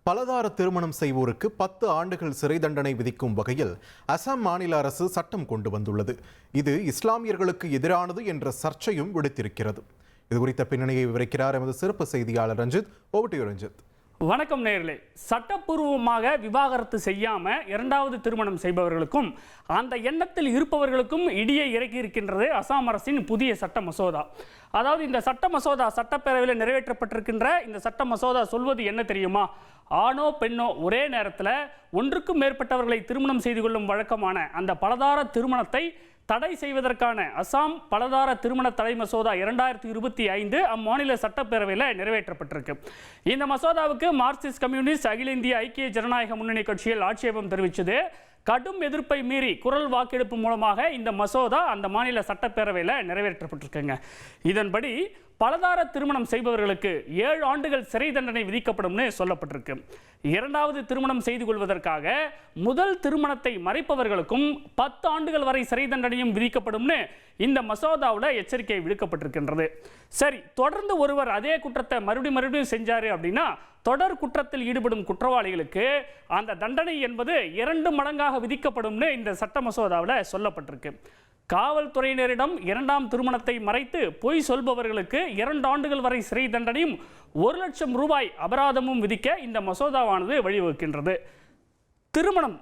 பலதார திருமணம் செய்வோருக்கு 10 ஆண்டுகள் சிறை தண்டனை விதிக்கும் வகையில் அசாம் மாநில அரசு சட்டம் கொண்டு வந்துள்ளது. இது இஸ்லாமியர்களுக்கு எதிரானது என்ற சர்ச்சையும் விடுத்திருக்கிறது. இது குறித்த பின்னணியை விவரிக்கிறார் எமது சிறப்பு செய்தியாளர் Ranjith. Over to you Ranjith. வணக்கம் நேயர்களே. சட்டப்பூர்வமாக விவாகரத்து செய்யாம இரண்டாவது திருமணம் செய்பவர்களுக்கும் அந்த எண்ணத்தில் இருப்பவர்களுக்கும் இடியை இறக்கி இருக்கின்றது அசாம் அரசின் புதிய சட்ட மசோதா. அதாவது இந்த சட்ட மசோதா சட்டப்பேரவையில் நிறைவேற்றப்பட்டிருக்கின்ற இந்த சட்ட மசோதா சொல்வது என்ன தெரியுமா? ஆணோ பெண்ணோ ஒரே நேரத்தில் ஒன்றுக்கும் மேற்பட்டவர்களை திருமணம் செய்து கொள்ளும் வழக்கமான அந்த பலதார திருமணத்தை தடை செய்வதற்கான அசாம் பலதார திருமண தடை மசோதா 2025 அம்மாநில சட்டப்பேரவையில் நிறைவேற்றப்பட்டிருக்கு. இந்த மசோதாவுக்கு மார்க்சிஸ்ட் கம்யூனிஸ்ட், அகில இந்திய ஐக்கிய ஜனநாயக முன்னணி கட்சிகள் ஆட்சேபம் தெரிவித்தது. கடும் எதிர்ப்பை மீறி குரல் வாக்கெடுப்பு மூலமாக இந்த மசோதா அந்த மாநில சட்டப்பேரவையில் நிறைவேற்றப்பட்டிருக்குங்க. இதன்படி பலதார திருமணம் செய்பவர்களுக்கு 7 ஆண்டுகள் சிறை தண்டனை விதிக்கப்படும்னு சொல்லப்பட்டிருக்கு. இரண்டாவது திருமணம் செய்து கொள்வதற்காக முதல் திருமணத்தை மறைப்பவர்களுக்கும் 10 ஆண்டுகள் வரை சிறை தண்டனையும் விதிக்கப்படும்னு இந்த மசோதாவில் எச்சரிக்கை விடுக்கப்பட்டிருக்கின்றது. சரி, தொடர்ந்து ஒருவர் அதே குற்றத்தை மறுபடியும் செஞ்சாரு அப்படின்னா தொடர் குற்றத்தில் ஈடுபடும் குற்றவாளிகளுக்கு அந்த தண்டனை என்பது 2 மடங்காக விதிக்கப்படும்னு இந்த சட்ட மசோதாவில் சொல்லப்பட்டிருக்கு. காவல்துறையினரிடம் இரண்டாம் திருமணத்தை மறைத்து பொய் சொல்பவர்களுக்கு 2 ஆண்டுகள் வரை சிறை தண்டனையும் 1 லட்சம் ரூபாய் அபராதமும் விதிக்க இந்த மசோதாவானது வழிவகுக்கின்றது. திருமணம்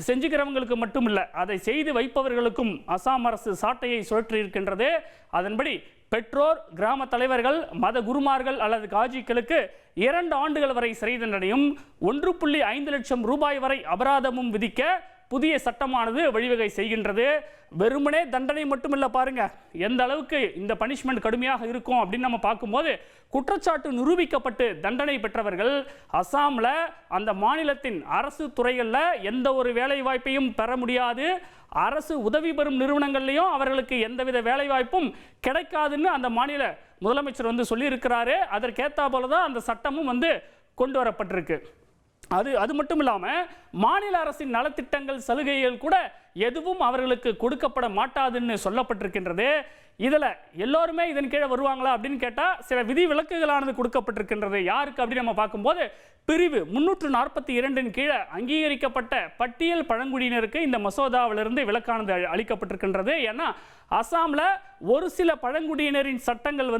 செஞ்சுக்கிறவங்களுக்கு மட்டுமில்லை, அதை செய்து வைப்பவர்களுக்கும் அசாம் அரசு சாட்டையை சுழற்றி இருக்கின்றது. அதன்படி பெற்றோர், கிராம தலைவர்கள், மத குருமார்கள் அல்லது காஜிக்களுக்கு 2 ஆண்டுகள் வரை சிறை தண்டனையும் 1.5 லட்சம் ரூபாய் வரை அபராதமும் விதிக்க புதிய சட்டமானது வழிவகை செய்கின்றது. வெறுமனே தண்டனை மட்டுமில்லை, பாருங்க எந்த அளவுக்கு இந்த பனிஷ்மெண்ட் கடுமையாக இருக்கும் அப்படின்னு நம்ம பார்க்கும்போது, குற்றச்சாட்டு நிரூபிக்கப்பட்டு தண்டனை பெற்றவர்கள் அசாமில் அந்த மாநிலத்தின் அரசு துறைகளில் எந்த ஒரு வேலை வாய்ப்பையும் பெற முடியாது. அரசு உதவி பெறும் நிறுவனங்கள்லையும் அவர்களுக்கு எந்தவித வேலை வாய்ப்பும் கிடைக்காதுன்னு அந்த மாநில முதலமைச்சர் சொல்லியிருக்கிறாரு. அதற்கேற்ற போல தான் அந்த சட்டமும் கொண்டு வரப்பட்டிருக்கு. அது மட்டும் இல்லாமல் மாநில அரசின் நலத்திட்டங்கள், சலுகைகள் கூட எதுவும் அவர்களுக்கு கொடுக்கப்பட மாட்டாதுன்னு சொல்லப்பட்டிருக்கின்றது. இதில் எல்லோருமே இதன் கீழே வருவாங்களா அப்படின்னு கேட்டால் சில விதி விலக்குகளானது கொடுக்கப்பட்டிருக்கின்றது. யாருக்கு அப்படின்னு நம்ம பார்க்கும்போது, பிரிவு 342 கீழே அங்கீகரிக்கப்பட்ட பட்டியல் பழங்குடியினருக்கு இந்த மசோதாவிலிருந்து விலக்கானது அளிக்கப்பட்டிருக்கின்றது. ஏன்னா அசாமில் ஒரு சில பழங்குடியினரின் சட்டங்கள்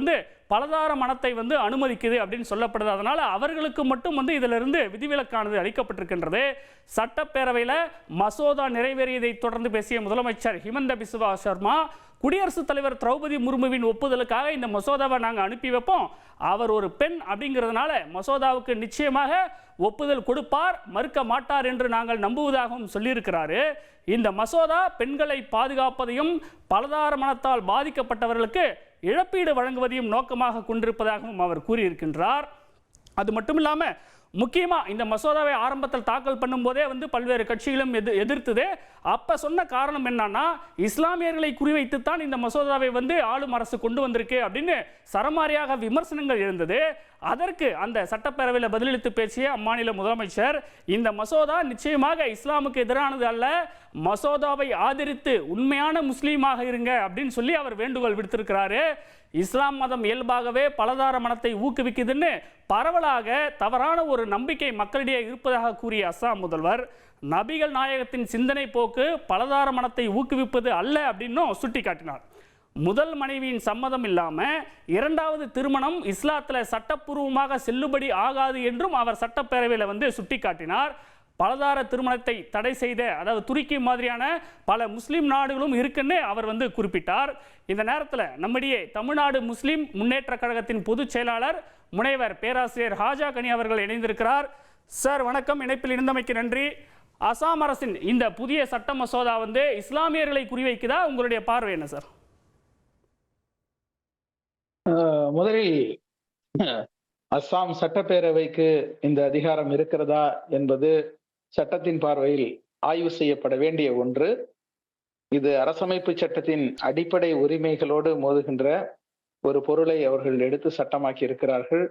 பலதார மணத்தை அனுமதிக்குது அப்படின்னு சொல்லப்படுது. அதனால அவர்களுக்கு மட்டும் இதிலிருந்து விதிவிலக்கானது அளிக்கப்பட்டிருக்கின்றது. சட்டப்பேரவையில் மசோதா நிறைவேறியதை தொடர்ந்து பேசிய முதலமைச்சர் ஹிமந்த பிஸ்வா சர்மா, குடியரசுத் தலைவர் திரௌபதி முர்முவின் ஒப்புதலுக்காக இந்த மசோதாவை நாங்கள் அனுப்பி வைப்போம். அவர் ஒரு பெண் அப்படிங்கிறதுனால மசோதாவுக்கு நிச்சயமாக ஒப்புதல் கொடுப்பார், மறுக்க மாட்டார் என்று நாங்கள் நம்புவதாகவும் சொல்லியிருக்கிறாரு. இந்த மசோதா பெண்களை பாதுகாப்பதையும் பலதார மனத்தால் பாதிக்கப்பட்டவர்களுக்கு இழப்பீடு வழங்குவதையும் நோக்கமாக கொண்டிருப்பதாகவும் அவர் கூறியிருக்கின்றார். அது மட்டும் இல்லாமல் முக்கியமாக இந்த மசோதாவை ஆரம்பத்தில் தாக்கல் பண்ணும்போதே பல்வேறு கட்சிகளும் எதிர்த்தது. அப்போ சொன்ன காரணம் என்னன்னா, இஸ்லாமியர்களை குறிவைத்துத்தான் இந்த மசோதாவை ஆளும் அரசு கொண்டு வந்திருக்கு அப்படின்னு சரமாரியாக விமர்சனங்கள் எழுந்தது. அதற்கு அந்த சட்டப்பேரவையில் பதிலளித்து பேசிய அம்மாநில முதலமைச்சர், இந்த மசோதா நிச்சயமாக இஸ்லாமுக்கு எதிரானது அல்ல, மசோதாவை ஆதரித்து உண்மையான முஸ்லீமாக இருங்க அப்படின்னு சொல்லி அவர் வேண்டுகோள் விடுத்திருக்கிறாரு. இஸ்லாம் மதம் இயல்பாகவே பலதார மனத்தை ஊக்குவிக்குதுன்னு பரவலாக தவறான ஒரு நம்பிக்கை மக்களிடையே இருப்பதாக கூறிய அசாம் முதல்வர், நபிகள் நாயகத்தின் சிந்தனை போக்கு பலதார மனத்தை ஊக்குவிப்பது அல்ல அப்படின்னும் சுட்டிக்காட்டினார். முதல் மனைவியின் சம்மதம் இல்லாமல் இரண்டாவது திருமணம் இஸ்லாத்தில் சட்டப்பூர்வமாக செல்லுபடி ஆகாது என்றும் அவர் சட்டப்பேரவையில் சுட்டிக்காட்டினார். பலதார திருமணத்தை தடை செய்த, அதாவது துருக்கி மாதிரியான பல முஸ்லீம் நாடுகளும் இருக்குன்னு அவர் குறிப்பிட்டார். இந்த நேரத்தில் நம்மிடையே தமிழ்நாடு முஸ்லீம் முன்னேற்ற கழகத்தின் பொதுச் செயலாளர் முனைவர் பேராசிரியர் ஹாஜா கனி அவர்கள் இணைந்திருக்கிறார். சார் வணக்கம், இணைப்பில் இருந்தமைக்கு நன்றி. அசாம் அரசின் இந்த புதிய சட்ட மசோதா இஸ்லாமியர்களை குறிவைக்குதா? உங்களுடைய பார்வை என்ன சார்? முதலில் அஸ்ஸாம் சட்டப்பேரவைக்கு இந்த அதிகாரம் இருக்கிறதா என்பது சட்டத்தின் பார்வையில் ஆய்வு செய்யப்பட வேண்டிய ஒன்று. இது அரசமைப்பு சட்டத்தின் அடிப்படை உரிமைகளோடு மோதுகின்ற ஒரு பொருளை அவர்கள் எடுத்து சட்டமாக்கி இருக்கிறார்கள்.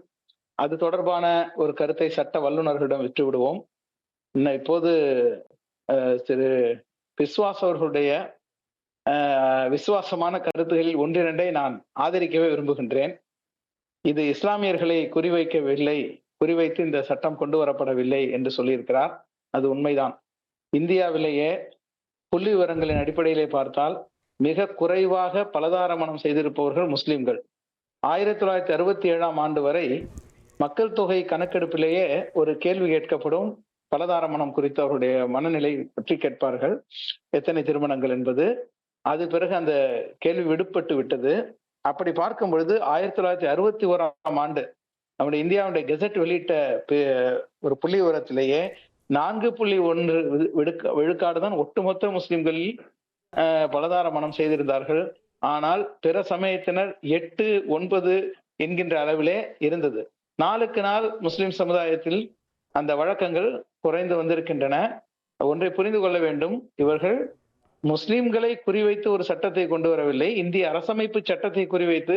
அது தொடர்பான ஒரு கருத்தை சட்ட வல்லுநர்களிடம் விட்டுவிடுவோம். இப்போது திரு பிஸ்வாஸ் அவர்களுடைய விசுவாசமான கருத்துகளில் ஒன்றிரண்டை நான் ஆதரிக்கவே விரும்புகின்றேன். இது இஸ்லாமியர்களை குறிவைக்கவில்லை, குறிவைத்து இந்த சட்டம் கொண்டு வரப்படவில்லை என்று சொல்லியிருக்கிறார். அது உண்மைதான். இந்தியாவிலேயே புள்ளி விவரங்களின் அடிப்படையிலே பார்த்தால் மிக குறைவாக பலதார மணம் செய்திருப்பவர்கள் முஸ்லிம்கள். 1967ஆம் ஆண்டு வரை மக்கள் தொகை கணக்கெடுப்பிலேயே ஒரு கேள்வி கேட்கப்படும். பலதார மணம் குறித்து அவருடைய மனநிலை பற்றி கேட்பார்கள், எத்தனை திருமணங்கள் என்பது. அது பிறகு அந்த கேள்வி விடுபட்டு விட்டது. அப்படி பார்க்கும் பொழுது 1961ஆம் ஆண்டு நம்முடைய இந்தியாவுடைய கெசட் வெளியிட்ட ஒரு புள்ளி விவரத்திலேயே 4.1 விழுக்காடு தான் ஒட்டுமொத்த முஸ்லிம்களில் பலதார மணம் செய்திருந்தார்கள். ஆனால் பிற சமயத்தினர் 8, 9 என்கின்ற அளவிலே இருந்தது. நாளுக்கு நாள் முஸ்லிம் சமுதாயத்தில் அந்த வழக்கங்கள் குறைந்து வந்திருக்கின்றன. ஒன்றை புரிந்து கொள்ள வேண்டும், இவர்கள் முஸ்லிம்களை குறிவைத்து ஒரு சட்டத்தை கொண்டு வரவில்லை, இந்திய அரசமைப்பு சட்டத்தை குறிவைத்து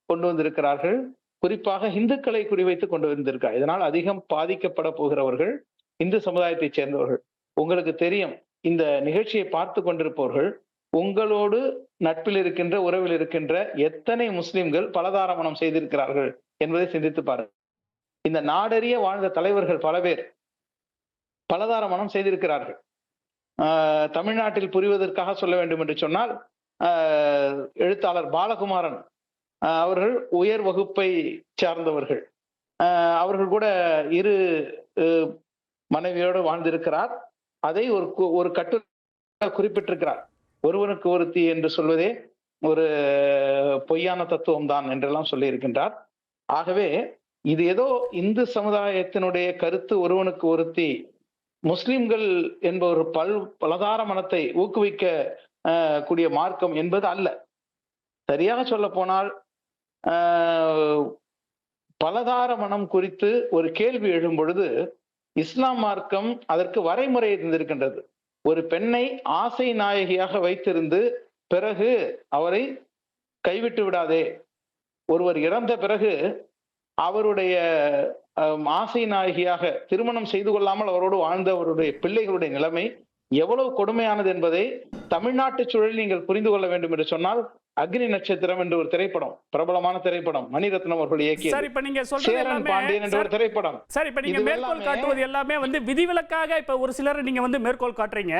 கொண்டு வந்திருக்கிறார்கள். குறிப்பாக இந்துக்களை குறிவைத்து கொண்டு வந்திருக்கிறார். இதனால் அதிகம் பாதிக்கப்பட போகிறவர்கள் இந்து சமுதாயத்தைச் சேர்ந்தவர்கள். உங்களுக்கு தெரியும், இந்த நிகழ்ச்சியை பார்த்து கொண்டிருப்பவர்கள் உங்களோடு நட்பில் இருக்கின்ற, உறவில் இருக்கின்ற எத்தனை முஸ்லிம்கள் பலதார மணம் செய்திருக்கிறார்கள் என்பதை சிந்தித்து பாருங்கள். இந்த நாடறிய வாழ்ந்த தலைவர்கள் பல பேர் பலதார மணம் செய்திருக்கிறார்கள். தமிழ்நாட்டில் புரிவதற்காக சொல்ல வேண்டும் என்று சொன்னால், எழுத்தாளர் பாலகுமாரன் அவர்கள் உயர் வகுப்பை சார்ந்தவர்கள். அவர்கள் கூட 2 மனைவியோடு வாழ்ந்திருக்கிறார். அதை ஒரு கட்டுரை குறிப்பிட்டிருக்கிறார். ஒருவனுக்கு ஒருத்தி என்று சொல்வதே ஒரு பொய்யான தத்துவம் தான் என்றெல்லாம் சொல்லி இருக்கின்றார். ஆகவே இது ஏதோ இந்து சமுதாயத்தினுடைய கருத்து, ஒருவனுக்கு ஒருத்தி, முஸ்லிம்கள் என்பவர் பலதார மணத்தை ஊக்குவிக்க கூடிய மார்க்கம் என்பது அல்ல. சரியாக சொல்ல போனால் பலதார மணம் குறித்து ஒரு கேள்வி எழும் பொழுது இஸ்லாம் மார்க்கம் அதற்கு வரைமுறை இருந்திருக்கின்றது. ஒரு பெண்ணை ஆசை நாயகியாக வைத்திருந்து பிறகு அவரை கைவிட்டு விடாதே. ஒருவர் இறந்த பிறகு அவருடைய ஆசை நாயகியாக திருமணம் செய்து கொள்ளாமல் அவரோடு வாழ்ந்தவருடைய பிள்ளைகளுடைய நிலைமை எவ்வளவு கொடுமையானது என்பதை தமிழ்நாட்டு சூழலில் நீங்கள் புரிந்து கொள்ள வேண்டும் என்று சொன்னால், அக்னி நட்சத்திரம் என்று ஒரு திரைப்படம், பிரபலமான திரைப்படம், மணிரத்னம் அவர்கள் இயக்கிய சேரன் பாண்டியன் என்ற ஒரு திரைப்படம். சரி, இப்ப நீங்க மேற்கோள் காட்டுவது எல்லாமே விதிவிலக்காக இப்ப ஒரு சிலர் நீங்க மேற்கோள் காட்டுறீங்க.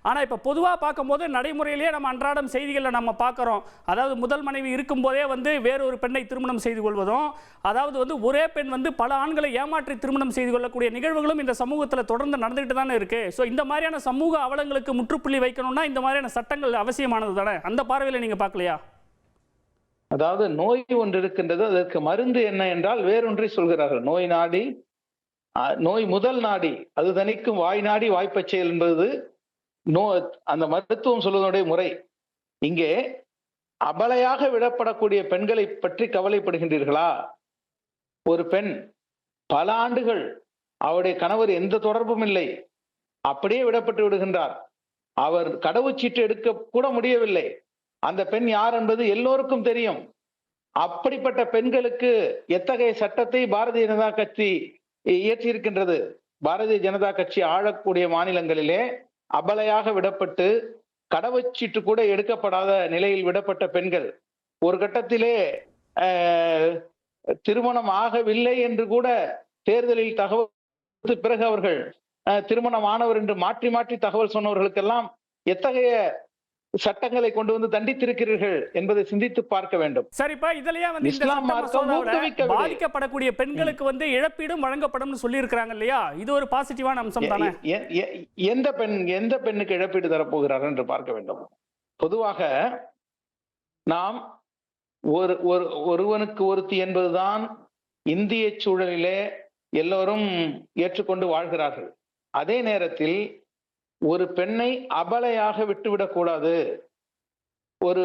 ஆனா இப்ப பொதுவா பார்க்கும்போது நடைமுறையிலேயே நம்ம அன்றாடம் செய்திகளை நம்ம பார்க்கிறோம். அதாவது முதல் மனைவி இருக்கும் போதே வேறொரு பெண்ணை திருமணம் செய்து கொள்வதும், அதாவது ஒரே பெண் பல ஆண்களை ஏமாற்றி திருமணம் செய்து கொள்ளக்கூடிய நிகழ்வுகளும் இந்த சமூகத்தில் தொடர்ந்து நடந்துகிட்டு தானே இருக்கு. ஸோ இந்த மாதிரியான சமூக அவலங்களுக்கு முற்றுப்புள்ளி வைக்கணும்னா இந்த மாதிரியான சட்டங்கள் அவசியமானது தானே. அந்த பார்வையில் நீங்க பார்க்கலையா? அதாவது நோய் ஒன்று இருக்கின்றது, அதற்கு மருந்து என்ன என்றால் வேறொன்றை சொல்கிறார்கள். நோய் முதல் நாடி அது தணிக்கும் வாய் நாடி வாய்ப்பச்செயல் என்பது அந்த மருத்துவம் சொல்வதனுடைய முறை. இங்கே அபலையாக விடப்படக்கூடிய பெண்களை பற்றி கவலைப்படுகின்றீர்களா? ஒரு பெண் பல ஆண்டுகள் அவருடைய கணவர் எந்த தொடர்பும் இல்லை, அப்படியே விடப்பட்டு விடுகின்றார். அவர் கடவுச்சீட்டு எடுக்க கூட முடியவில்லை. அந்த பெண் யார் என்பது எல்லோருக்கும் தெரியும். அப்படிப்பட்ட பெண்களுக்கு எத்தகைய சட்டத்தை பாரதிய ஜனதா கட்சி இயற்றியிருக்கின்றது? பாரதிய ஜனதா கட்சி ஆளக்கூடிய மாநிலங்களிலே அபலையாக விடப்பட்டு கடவுச்சீட்டு கூட எடுக்கப்படாத நிலையில் விடப்பட்ட பெண்கள் ஒரு கட்டத்திலே திருமணம் ஆகவில்லை என்று கூட தேர்தலில் தகவல் பிறகு அவர்கள் திருமணம் ஆனவர் என்று மாற்றி மாற்றி தகவல் சொன்னவர்களுக்கெல்லாம் எத்தகைய சட்டங்களை கொண்டு வந்து தண்டித்திருக்கிறீர்கள் என்பதை சிந்தித்து பார்க்க வேண்டும். சரிப்பா, இதுலயே இஸ்லாம் மார்க்கம் பாதிக்கப்படக்கூடிய பெண்களுக்கு இழப்பீடும் வழங்கப்படும் சொல்லி இருக்காங்க இல்லையா? இது ஒரு பாசிட்டிவான அம்சம் தானே. எந்த பெண்ணுக்கு இழப்பீடு தரப்போகிறார் என்று பார்க்க வேண்டும். பொதுவாக நாம் ஒருவனுக்கு ஒருத்தி என்பதுதான் இந்திய சூழலிலே எல்லோரும் ஏற்றுக்கொண்டு வாழ்கிறார்கள். அதே நேரத்தில் ஒரு பெண்ணை அபலையாக விட்டுவிடக் கூடாது. ஒரு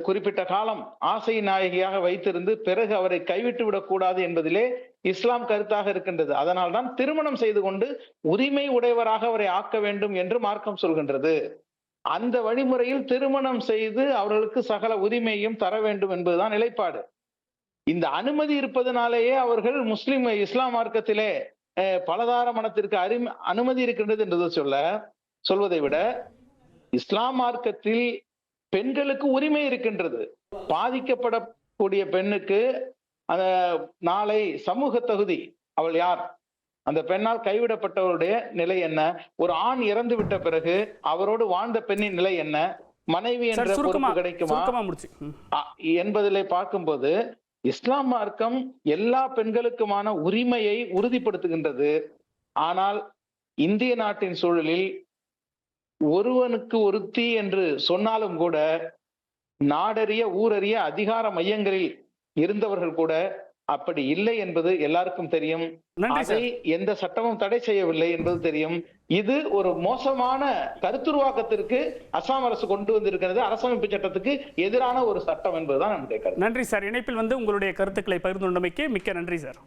குறிப்பிட்ட காலம் ஆசை நாயகியாக வைத்திருந்து பிறகு அவரை கைவிட்டு விடக்கூடாது என்பதிலே இஸ்லாம் கருத்தாக இருக்கின்றது. அதனால்தான் திருமணம் செய்து கொண்டு உரிமை உடையவராக அவரை ஆக்க வேண்டும் என்று மார்க்கம் சொல்கின்றது. அந்த வழிமுறையில் திருமணம் செய்து அவர்களுக்கு சகல உரிமையும் தர வேண்டும் என்பதுதான் நிலைப்பாடு. இந்த அனுமதி இருப்பதனாலேயே அவர்கள் இஸ்லாம் மார்க்கத்திலே பலதார மணத்திற்கு அனுமதி இருக்கின்றது என்று சொல்வதை விட இஸ்லாம் மார்க்கத்தில் பெண்களுக்கு உரிமை இருக்கின்றது. பாதிக்கப்படக்கூடிய பெண்ணுக்கு அந்த நாளை சமூக தகுதி, அவள் யார், அந்த பெண்ணால் கைவிடப்பட்டவருடைய நிலை என்ன, ஒரு ஆண் இறந்து விட்ட பிறகு அவரோடு வாழ்ந்த பெண்ணின் நிலை என்ன, மனைவி என்ற பொறுப்பு கிடைக்குமா என்பதிலே பார்க்கும்போது இஸ்லாம் மார்க்கம் எல்லா பெண்களுக்குமான உரிமையை உறுதிப்படுத்துகின்றது. ஆனால் இந்திய நாட்டின் சூழலில் ஒருவனுக்கு ஒருத்தி என்று சொன்னாலும் கூட நாடறிய ஊரறிய அதிகார மையங்களில் இருந்தவர்கள் கூட அப்படி இல்லை என்பது எல்லாருக்கும் தெரியும். அதை எந்த சட்டமும் தடை செய்யவில்லை என்பது தெரியும். இது ஒரு மோசமான கருத்துருவாக்கத்திற்கு அசாம் அரசு கொண்டு வந்திருக்கிறது. அரசமைப்பு சட்டத்துக்கு எதிரான ஒரு சட்டம் என்பதுதான் நம்முடைய கருத்து. நன்றி சார். இணைப்பில் உங்களுடைய கருத்துக்களை பகிர்ந்து கொண்டமைக்கு மிக்க நன்றி சார்.